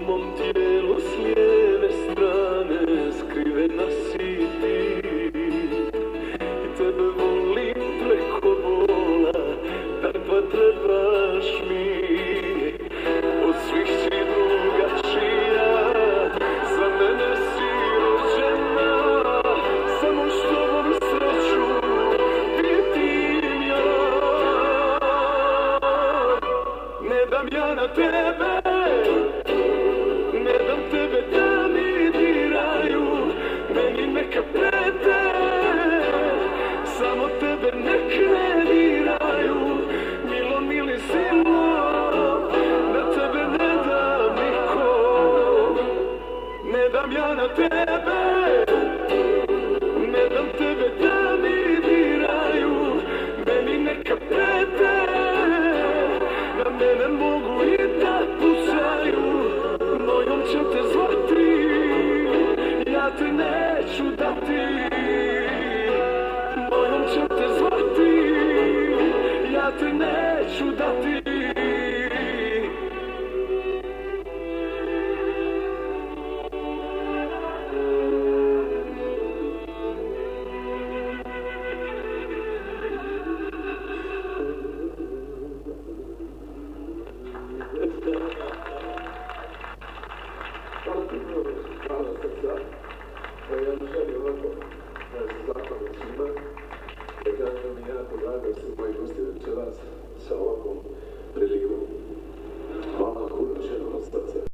mom tijelu s lijeve strane skrivena si ti. I tebe volim preko bola, takva trebaš mi. Od svih si drugačija, za mene si rođena. Samo s tobom sreću vidim ja. Ne dam ja na tebe, ne dam tebe da mi diraju, meni neka prete, samo tebe nek ne diraju. Milo, mili sino, na tebe ne dam niko. Ne dam ja na tebe, ne dam tebe da mi diraju, meni neka prete, na mene mogu i da pucaju. Mojom će te zvati, ja te neću dati. Mojom će te zvati, ja te neću dati.